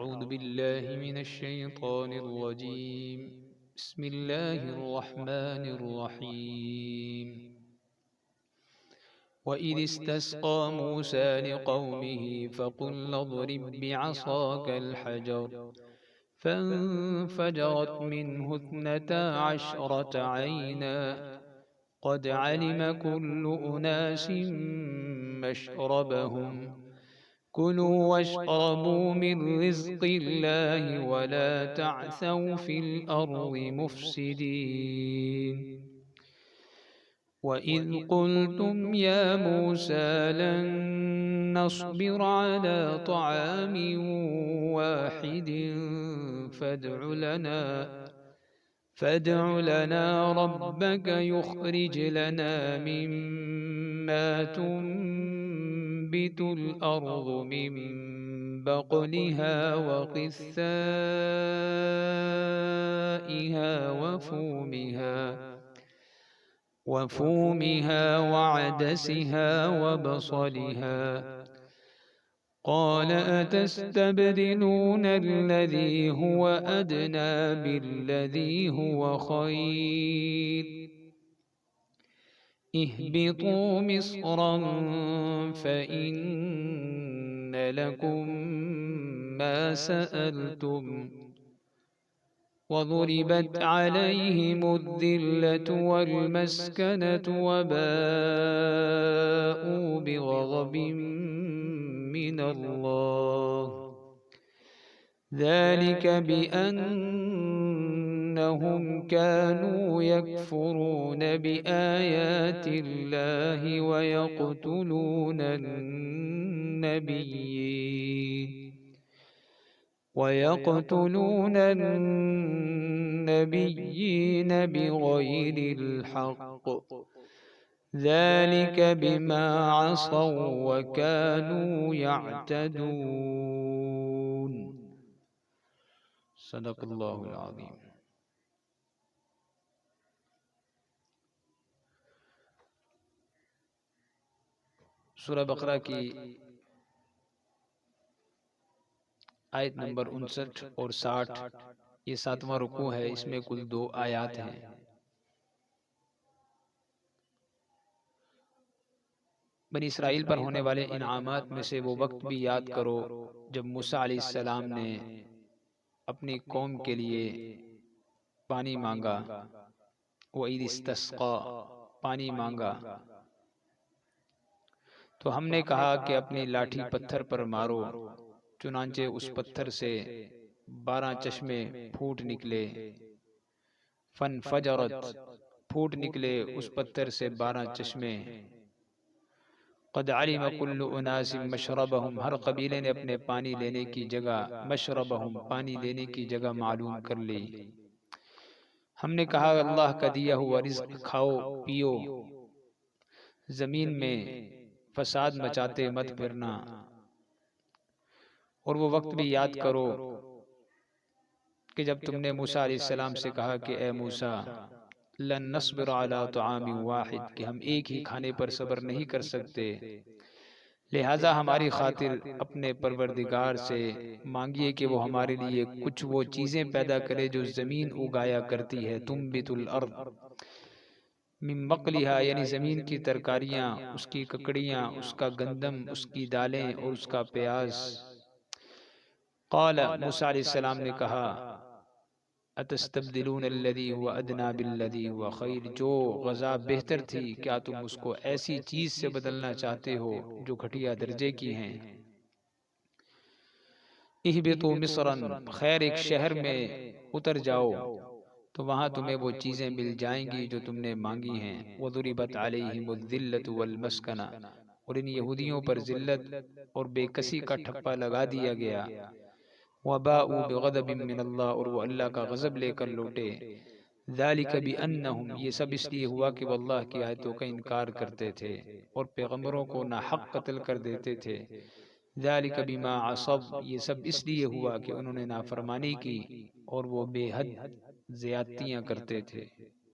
أعوذ بالله من الشيطان الرجيم. بسم الله الرحمن الرحيم. وإذ استسقى موسى لقومه فقل اضرب بعصاك الحجر فانفجرت منه 12 عينا قد علم كل أناس مشربهم كلوا واشربوا من رزق الله ولا تعثوا في الأرض مفسدين. وإذ قلتم يا موسى لن نصبر على طعام واحد فادع لنا ربك يخرج لنا مما تنبت الأرض من بقلها وقثائها وفومها وعدسها وبصلها. قال أتستبدلون الذي هو أدنى بالذي هو خير اهبطوا مصرا فإن لكم ما سألتم وضربت عليهم الذلة والمسكنة وباءوا بغضب من الله ذلك بأنهم كانوا يكفرون بآيات الله ويقتلون النبيين بغير الحق ذلك بما عصوا وكانوا يعتدون. صدق اللہ العظیم. سورہ بقرہ کی آیت نمبر 59 اور 60 یہ 7واں رکوع ہے. اس میں کل 2 آیات ہیں. بنی اسرائیل پر ہونے والے انعامات میں سے وہ وقت بھی یاد کرو جب موسیٰ علیہ السلام نے اپنی قوم کے لیے پانی مانگا. وَإِذِ اسْتَسْقَى پانی مانگا تو ہم نے کہا کہ اپنی لاٹھی پتھر پر مارو. چنانچہ اس پتھر سے 12 چشمے پھوٹ نکلے. فَانْفَجَرَتْ پھوٹ نکلے اس پتھر سے 12 چشمے. قد علم كل اناس مشربهم ہر قبیلے نے اپنے پانی لینے کی جگہ مشربهم پانی لینے کی جگہ معلوم کر لی. ہم نے کہا اللہ کا دیا ہوا رزق کھاؤ پیو. زمین میں فساد مچاتے مت پھرنا. اور وہ وقت بھی یاد کرو کہ جب تم نے موسیٰ علیہ السلام سے کہا کہ اے موسیٰ لن نصبر علی طعام واحد کہ ہم ایک ہی کھانے پر صبر نہیں کر سکتے، لہٰذا ہماری خاطر اپنے پروردگار سے مانگیے کہ وہ ہمارے لیے کچھ وہ چیزیں پیدا کرے جو زمین اگایا کرتی ہے. تنبت الارض من بقلها یعنی زمین کی ترکاریاں، اس کی ککڑیاں، اس کا گندم، اس کی دالیں اور اس کا پیاز. قال موسیٰ علیہ السلام نے کہا اتستبدلون الذی هو ادنی بالذی هو خیر جو غذا بہتر تھی کیا تم اس کو ایسی چیز سے بدلنا چاہتے ہو جو گھٹیا درجے کی ہیں. اہبطوا مصرا خیر ایک شہر میں اتر جاؤ تو وہاں تمہیں وہ چیزیں مل جائیں گی جو تم نے مانگی ہیں. وضربت علیہم الذلۃ والمسکنہ اور ان یہودیوں پر ذلت اور بے کسی کا ٹھپا لگا دیا گیا. وباءوا بغضب من اللہ اور وہ اللہ کا غضب لے کر لوٹے. ذالک بانہم یہ سب اس لیے ہوا کہ وہ اللہ کی آیتوں کا انکار کرتے تھے اور پیغمبروں کو ناحق قتل کر دیتے تھے. ذالک بما عصوا یہ سب اس لیے ہوا کہ انہوں نے نافرمانی کی اور وہ بے حد زیادتیاں کرتے تھے.